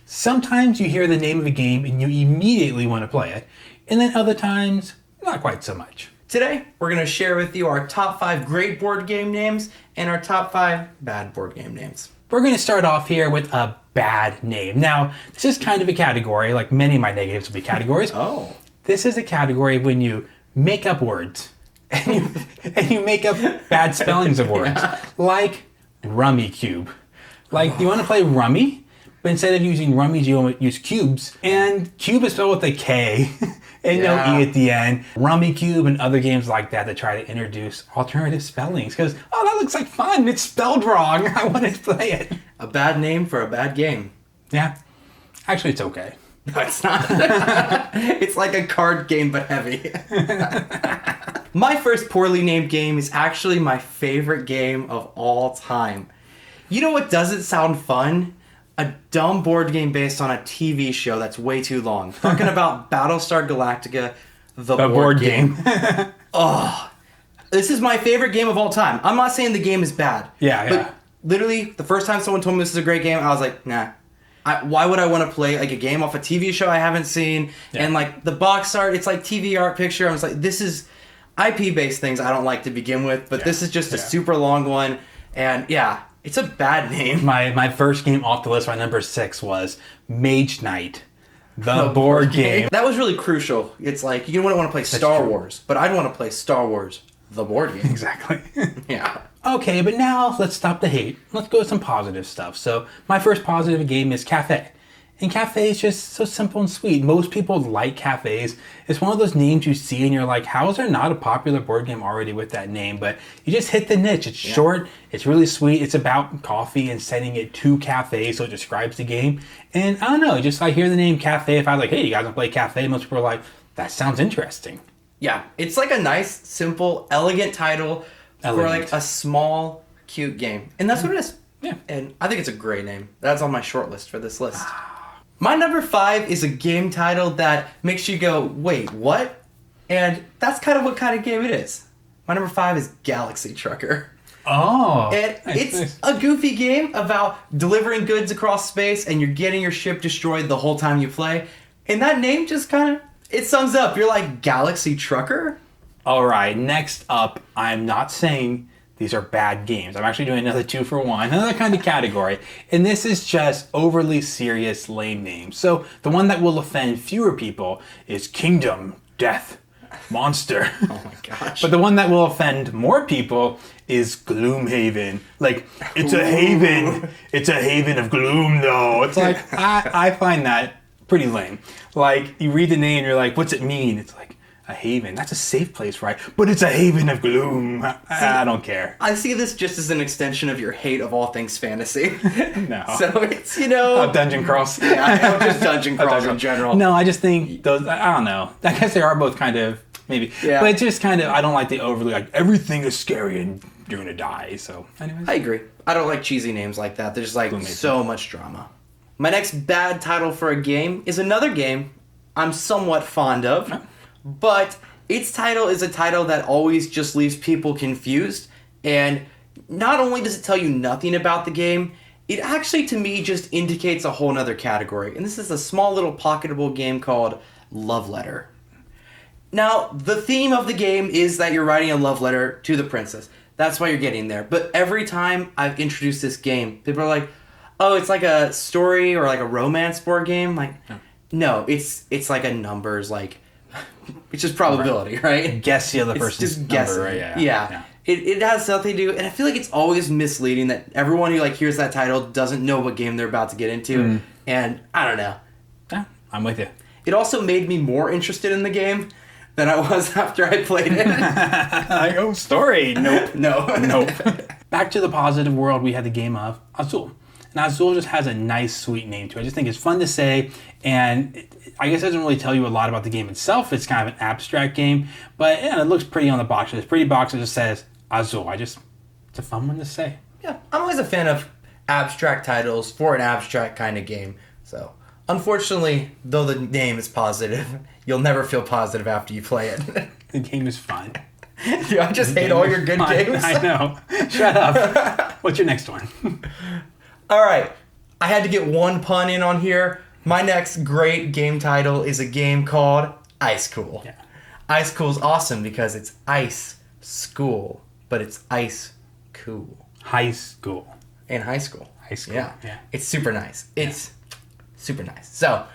Sometimes you hear the name of a game and you immediately want to play it, and then other times, not quite so much. Today, we're going to share with you our top 5 great board game names and our top 5 bad board game names. We're going to start off here with a bad name. Now, this is kind of a category, like many of my negatives will be categories. Oh. This is a category when you make up words and you make up bad spellings of words, like Rummy Cube. Like, you want to play Rummy? But instead of using rummies, you use cubes. And cube is spelled with a K and no E at the end. Rummy Cube and other games like that try to introduce alternative spellings. Because, oh, that looks like fun. It's spelled wrong. I want to play it. A bad name for a bad game. Yeah. Actually, it's okay. No, it's not. It's like a card game, but heavy. My first poorly named game is actually my favorite game of all time. You know what doesn't sound fun? A dumb board game based on a TV show that's way too long. Talking about Battlestar Galactica, the board game. Oh, this is my favorite game of all time. I'm not saying the game is bad. Yeah. But literally, the first time someone told me this is a great game, I was like, nah. Why would I want to play like a game off a TV show I haven't seen? Yeah. And like the box art, it's like TV art picture. I was like, this is IP-based things I don't like to begin with, but this is just a super long one. And yeah. It's a bad name. My first game off the list, my number 6, was Mage Knight, the board game. That was really crucial. It's like, you wouldn't want to play Star Wars, but I'd want to play Star Wars, the board game. Exactly. Yeah. Okay, but now let's stop the hate. Let's go with some positive stuff. So my first positive game is Cafe. And Cafe is just so simple and sweet. Most people like cafes. It's one of those names you see and you're like, how is there not a popular board game already with that name? But you just hit the niche. It's short, it's really sweet. It's about coffee and sending it to Cafe, so it describes the game. And I don't know, just I hear the name Cafe. If I was like, hey, you guys want to play Cafe? Most people are like, that sounds interesting. Yeah, it's like a nice, simple, elegant title for like a small, cute game. And that's what it is. Yeah. And I think it's a great name. That's on my short list for this list. My number 5 is a game title that makes you go, wait, what? And that's kind of what kind of game it is. My number 5 is Galaxy Trucker. Oh. And it's a goofy game about delivering goods across space and you're getting your ship destroyed the whole time you play. And that name just kind of, it sums up. You're like, Galaxy Trucker? All right, next up, I'm not saying these are bad games. I'm actually doing another 2 for 1, another kind of category. And this is just overly serious, lame names. So the one that will offend fewer people is Kingdom, Death, Monster. Oh my gosh. But the one that will offend more people is Gloomhaven. Like, it's a haven. It's a haven of gloom, though. It's like, I find that pretty lame. Like, you read the name, you're like, what's it mean? It's like, a haven. That's a safe place, right? But it's a haven of gloom. I don't care. I see this just as an extension of your hate of all things fantasy. No. So it's, you know... Dungeon crawls. Yeah, just dungeon crawls in general. No, I just think those... I don't know. I guess they are both kind of... Maybe. Yeah. But it's just kind of... I don't like the overly... Like, everything is scary and you're going to die. So, anyways. I agree. I don't like cheesy names like that. There's like so much drama. My next bad title for a game is another game I'm somewhat fond of. Oh. But its title is a title that always just leaves people confused. And not only does it tell you nothing about the game, it actually, to me, just indicates a whole nother category. And this is a small little pocketable game called Love Letter. Now, the theme of the game is that you're writing a love letter to the princess. That's why you're getting there. But every time I've introduced this game, people are like, oh, it's like a story or like a romance board game. Like, no, it's like a numbers, like... It's just probability, right? Guess the other person's number, right? Yeah. It has nothing to do, and I feel like it's always misleading that everyone who like hears that title doesn't know what game they're about to get into, and I don't know. Yeah, I'm with you. It also made me more interested in the game than I was after I played it. Like, oh, story. Nope. Nope. Back to the positive world, we had the game of Azul. And Azul just has a nice, sweet name to it. I just think it's fun to say, and I guess it doesn't really tell you a lot about the game itself. It's kind of an abstract game, but yeah, it looks pretty on the box. It's a pretty box that just says Azul. It's a fun one to say. Yeah, I'm always a fan of abstract titles for an abstract kind of game. So, unfortunately, though the name is positive, you'll never feel positive after you play it. The game is fun. Dude, I just hate all your good games. I know. Shut up. What's your next one? All right. I had to get one pun in on here. My next great game title is a game called Ice Cool. Yeah. Ice Cool is awesome because it's ice school, but it's ice cool. High school. In high school. High school. Yeah. Yeah. It's super nice. It's super nice. So,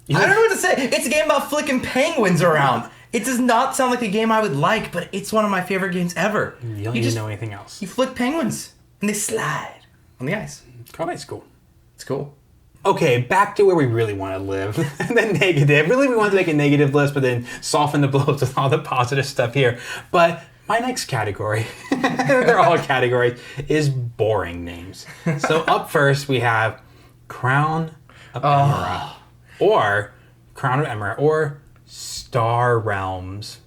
I don't know what to say. It's a game about flicking penguins around. It does not sound like a game I would like, but it's one of my favorite games ever. You don't even know anything else. You flick penguins, and they slide on the ice. It's called high school. It's cool. Okay, back to where we really want to live. The negative. Really, we want to make a negative list, but then soften the blows with all the positive stuff here. But my next category, they're all categories, is boring names. So up first, we have Crown of Emerald. Or Crown of Emerald. Or Star Realms.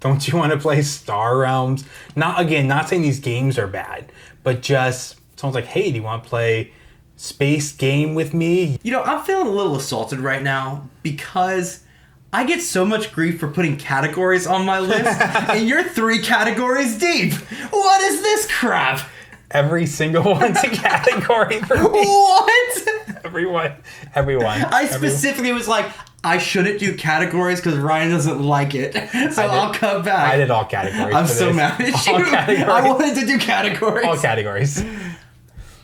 Don't you want to play Star Realms? Not saying these games are bad, but just someone's like, hey, do you want to play space game with me? You know, I'm feeling a little assaulted right now because I get so much grief for putting categories on my list, and you're 3 categories deep. What is this crap? Every single one's a category for me. What? Everyone. I specifically was like, I shouldn't do categories because Ryan doesn't like it. So I'll come back. I did all categories. I'm so mad at you. I wanted to do categories. All categories.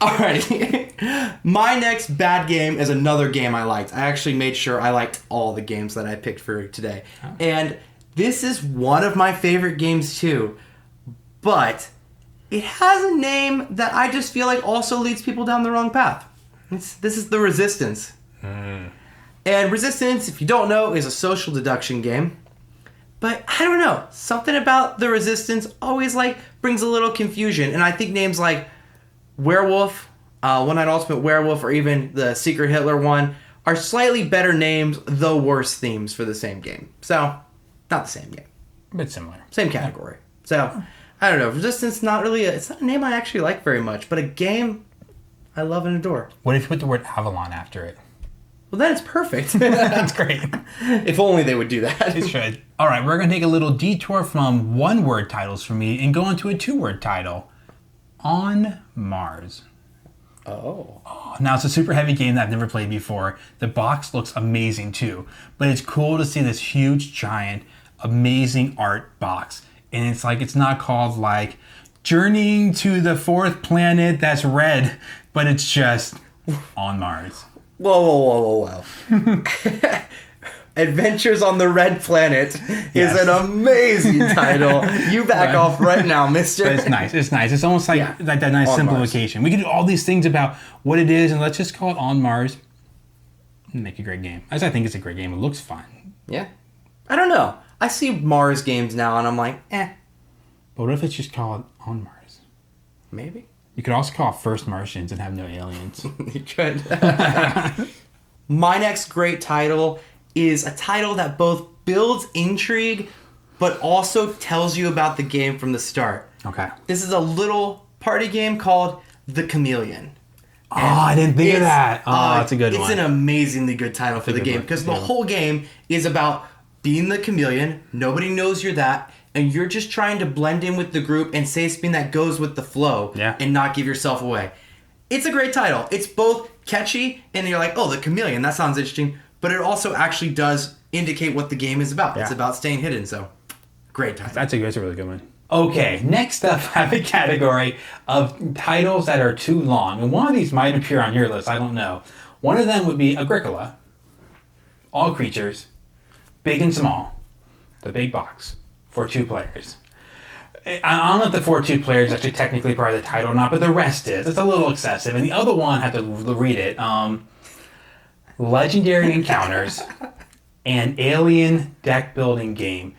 Alrighty. My next bad game is another game I liked. I actually made sure I liked all the games that I picked for today. And this is one of my favorite games too. But it has a name that I just feel like also leads people down the wrong path. This is The Resistance. And Resistance, if you don't know, is a social deduction game. But I don't know. Something about The Resistance always brings a little confusion. And I think names like Werewolf, One Night Ultimate Werewolf, or even the Secret Hitler one are slightly better names, though worse themes for the same game. So, not the same game. A bit similar. Same category. So, I don't know. Resistance, it's not a name I actually like very much, but a game I love and adore. What if you put the word Avalon after it? Well, then it's perfect. That's great. If only they would do that. It should. All right, we're going to take a little detour from one-word titles for me and go into a two-word title. On Mars. Oh. Now, it's a super heavy game that I've never played before. The box looks amazing, too. But it's cool to see this huge, giant, amazing art box. And it's not called, Journeying to the Fourth Planet that's red, but it's just On Mars. Whoa. Adventures on the Red Planet is an amazing title. You back off right now, mister. But it's nice. It's almost like that nice On simplification. Mars. We can do all these things about what it is, and let's just call it On Mars and make a great game. I think it's a great game. It looks fun. Yeah. I don't know. I see Mars games now, and I'm like, eh. But what if it's just called On Mars? Maybe. You could also call it First Martians and have no aliens. You could. My next great title is a title that both builds intrigue, but also tells you about the game from the start. Okay. This is a little party game called The Chameleon. Oh, I didn't think of that. Oh, that's a good one. It's an amazingly good title for the game because the whole game is about being the chameleon. Nobody knows you're that. And you're just trying to blend in with the group and say something that goes with the flow and not give yourself away. It's a great title. It's both catchy and you're like, oh, the chameleon, that sounds interesting. But it also actually does indicate what the game is about. Yeah. It's about staying hidden, so great title. That's a really good one. Okay, next up I have a category of titles that are too long. And one of these might appear on your list, I don't know. One of them would be Agricola. All creatures, big and small. The big box. For 2 players. I don't know if the 4-2 players is actually technically part of the title or not, but the rest is. It's a little excessive. And the other one, I have to read it. Legendary Encounters and Alien Deck Building Game.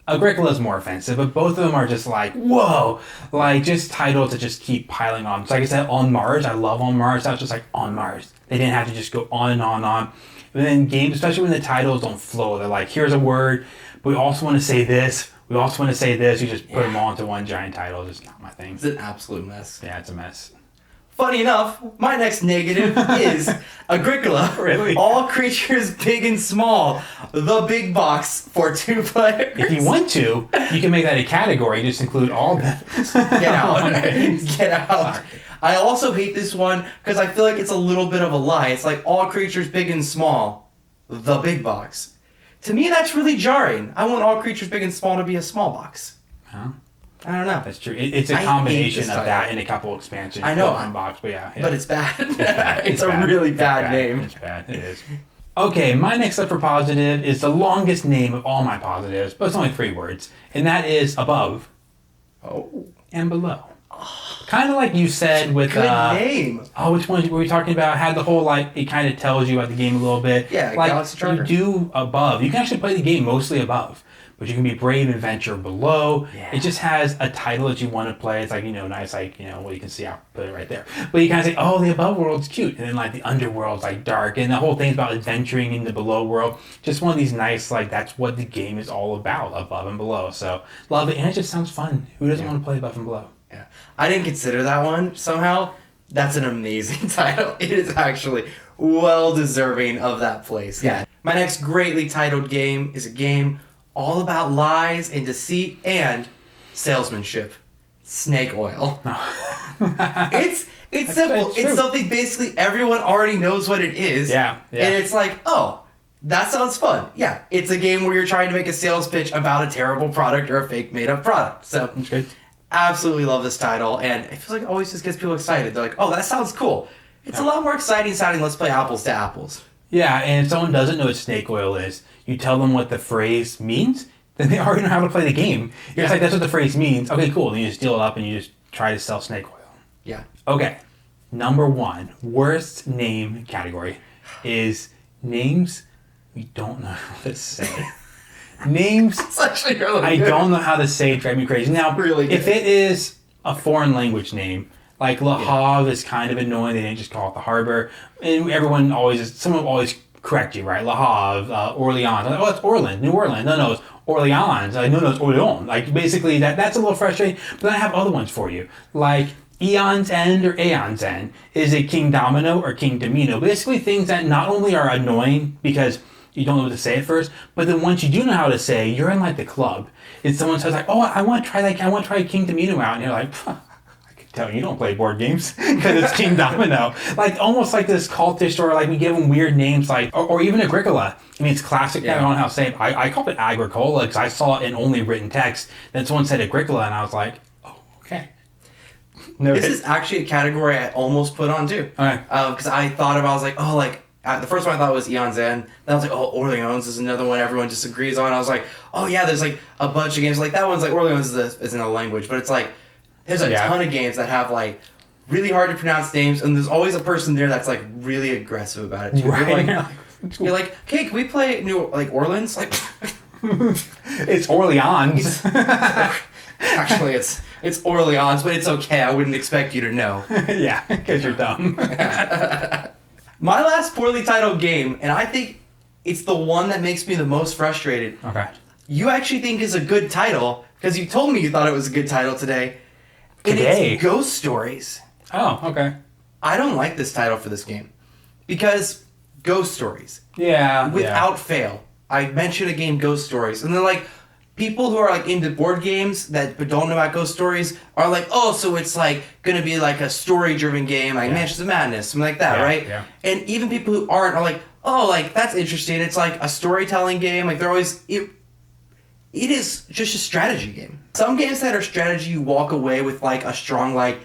Agricola's more offensive, but both of them are just whoa! Just titles to just keep piling on. So like I said, On Mars, I love On Mars. That was just On Mars. They didn't have to just go on and on and on. But then games, especially when the titles don't flow, they're here's a word, but we also want to say this. We also want to say this. You just put them all into one giant title. It's just not my thing. It's an absolute mess. Yeah, it's a mess. Funny enough, my next negative is Agricola. Really? All creatures big and small. The big box for 2 players. If you want to, you can make that a category. Just include all of them. Get out. Get out. I also hate this one because I feel like it's a little bit of a lie. It's like all creatures big and small, the big box. To me, that's really jarring. I want all creatures big and small to be a small box. Huh? I don't know. That's true. It's a combination of that and a couple expansions. I know. One box, but yeah. But it's bad. It's a really bad name. It's bad. It is. Okay, my next up for positive is the longest name of all my positives, but it's only 3 words, and that is above and below. Kind of like you said with Good name. Oh, which one were we talking about? Had the whole like it kind of tells you about the game a little bit. Yeah, like Galaxy Charter. you do above. You can actually play the game mostly above, but you can be brave and venture below. Yeah. It just has a title that you want to play. It's like nice, like well, you can see I'll put it right there. But you kind of say, oh, the above world's cute, and then like the underworld's like dark, and the whole thing's about adventuring in the below world. Just one of these nice like that's what the game is all about, above and below. So love it, and it just sounds fun. Who doesn't want to play above and below? Yeah. I didn't consider that one somehow. That's an amazing title. It is actually well deserving of that place. Yeah. My next greatly titled game is a game all about lies and deceit and salesmanship. Snake oil. It's simple. true. It's something basically everyone already knows what it is. Yeah. And it's like, oh, that sounds fun. Yeah. It's a game where you're trying to make a sales pitch about a terrible product or a fake made up product. So That's good. absolutely love this title, and it feels like it always just gets people excited. They're like, oh, that sounds cool. It's a lot more exciting sounding, let's play apples to apples. Yeah, and if someone doesn't know what snake oil is, you tell them what the phrase means, then they already know how to play the game. You're just like, that's what the phrase means. Okay, cool. Then you just deal it up and you just try to sell snake oil. Yeah. Okay, number 1, worst name category is names we don't know how to say. Names It's actually really I good. don't know how to say, drive me crazy. Now, Really good. if it is a foreign language name, like Le Havre is kind of annoying. They didn't just call it the harbor. And someone will always correct you, right? Le Havre, Orleans. Like, oh, it's Orleans, New Orleans. No, it's Orleans. No, it's Orleans. Like, basically, that's a little frustrating. But then I have other ones for you. Like, Eon's End or Aeon's End. Is it King Domino or King Domino? Basically, things that not only are annoying because you don't know what to say at first, but then once you do know how to say, you're in like the club. And someone says like, oh, I want to try King Domino out. And you're like, I can tell you don't play board games because it's King Domino. Like almost like this cultish or like we give them weird names like, or even Agricola. I mean, it's classic. I don't know how to say it. I called it Agricola because I saw it in only written text. Then someone said Agricola and I was like, oh, okay. This is actually a category I almost put on too. Okay. Because I thought about, I was like, oh, like, the first one I thought was Eon's End. Then I was like, oh, Orleans is another one everyone disagrees on. I was like, oh yeah, there's like a bunch of games. Like that one's like Orleans isn't a language, but it's like, there's a ton of games that have like really hard to pronounce names, and there's always a person there that's like really aggressive about it too. Right. You're like, okay, can we play Orleans? Like, it's Orleans. actually, it's Orleans, but it's okay. I wouldn't expect you to know. Yeah, because you're dumb. My last poorly titled game, and I think it's the one that makes me the most frustrated. Okay. You actually think is a good title, because you told me you thought it was a good title today. And Today? it's Ghost Stories. Oh, okay. I don't like this title for this game. Because Ghost Stories. Yeah. Without fail. I mentioned a game, Ghost Stories. And they're like, people who are like into board games but don't know about Ghost Stories are like, oh, so it's like gonna be like a story-driven game, like Mansions of Madness, something like that, right? Yeah. And even people who aren't are like, oh, like that's interesting. It's like a storytelling game. Like they're always it is just a strategy game. Some games that are strategy, you walk away with like a strong like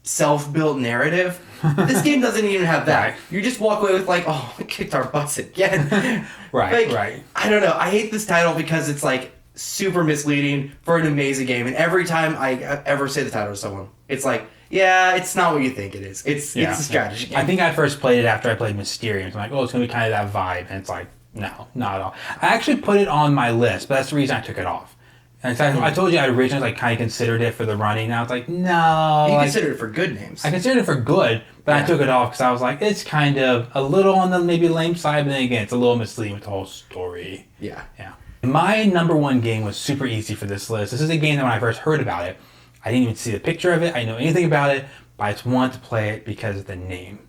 self-built narrative. This game doesn't even have that. Right. You just walk away with like, oh, we kicked our butts again. Right. Like, Right. I don't know. I hate this title because it's like super misleading for an amazing game, and every time I ever say the title to someone, it's like, yeah, it's not what you think it is. It's a strategy game. I think I first played it after I played Mysterium. So I'm like, oh, it's gonna be kind of that vibe, and it's like, no, not at all. I actually put it on my list, but that's the reason I took it off. And I told you I originally like kind of considered it for the running. And I was like, no. You like, consider it for good names. I considered it for good, but I took it off because I was like, it's kind of a little on the maybe lame side, but then again, it's a little misleading with the whole story. Yeah. Yeah. My number 1 game was super easy for this list. This is a game that when I first heard about it, I didn't even see the picture of it. I didn't know anything about it, but I just wanted to play it because of the name.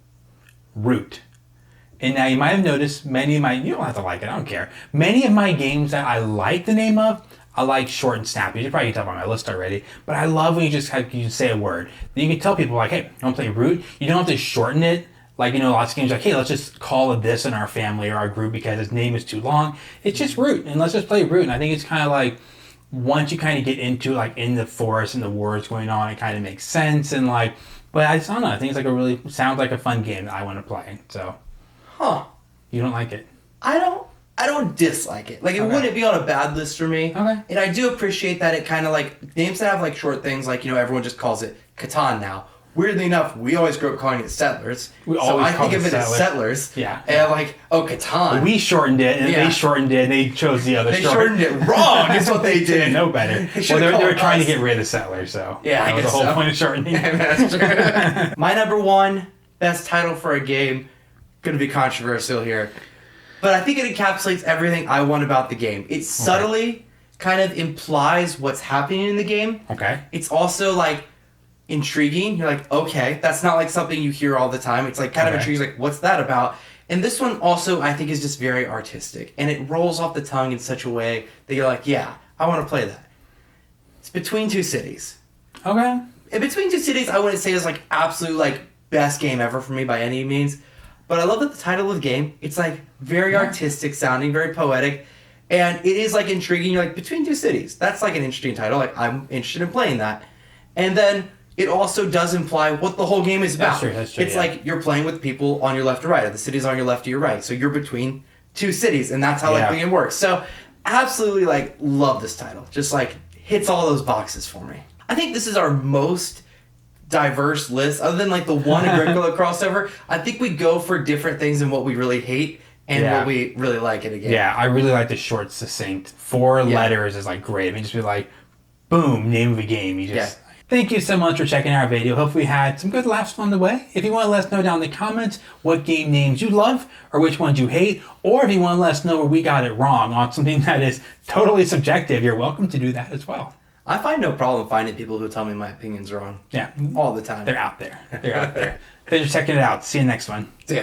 Root. And now you might have noticed many of my, you don't have to like it, I don't care. Many of my games that I like the name of, I like short and snappy. You probably can tell by my list already. But I love when you just say a word. Then you can tell people like, hey, you want to play Root? You don't have to shorten it. Like, lots of games like, hey, let's just call it this in our family or our group because its name is too long. It's just Root, and let's just play Root. And I think it's kind of like, once you kind of get into like in the forest and the wars going on, it kind of makes sense. And like, but I just don't know. I think it's like sounds like a fun game that I want to play. So, you don't like it? I don't dislike it. Like, it wouldn't be on a bad list for me. Okay. And I do appreciate that it kind of like, names that have like short things, like, everyone just calls it Catan now. Weirdly enough, we always grew up calling it Settlers. I think of it as Settlers. Yeah. And I'm like, Catan. We shortened it, and they shortened it, and they chose the other They shortened it wrong, is what they did. No better. Well, they were trying to get rid of Settlers, so yeah, that was the whole point of shortening. That's true. My number one best title for a game, gonna be controversial here, but I think it encapsulates everything I want about the game. It subtly kind of implies what's happening in the game. Okay. It's also like intriguing. You're like, okay, that's not like something you hear all the time. It's like kind of intriguing, like, what's that about? And this one also, I think, is just very artistic, and it rolls off the tongue in such a way that you're like, yeah, I want to play that. It's Between Two Cities. Okay. And Between Two Cities, I wouldn't say is like absolute like best game ever for me by any means, but I love that the title of the game, it's like very artistic sounding, very poetic, and it is like intriguing. You're like, Between Two Cities, that's like an interesting title. Like, I'm interested in playing that. And then it also does imply what the whole game is about. That's true, it's like you're playing with people on your left or right, or the cities on your left or your right. So you're between two cities, and that's how like the game works. So absolutely like love this title. Just like hits all those boxes for me. I think this is our most diverse list, other than like the one Agricola crossover. I think we go for different things and what we really hate and what we really like in a game. Yeah, I really like the short, succinct. 4 letters is like great. I mean, just be like, boom, name of a game. You just. Thank you so much for checking our video. Hopefully you had some good laughs along the way. If you want to let us know down in the comments what game names you love or which ones you hate, or if you want to let us know where we got it wrong on something that is totally subjective, you're welcome to do that as well. I find no problem finding people who tell me my opinion's wrong. Yeah. All the time. They're out there. They're out there. Thanks for checking it out. See you next one. See ya.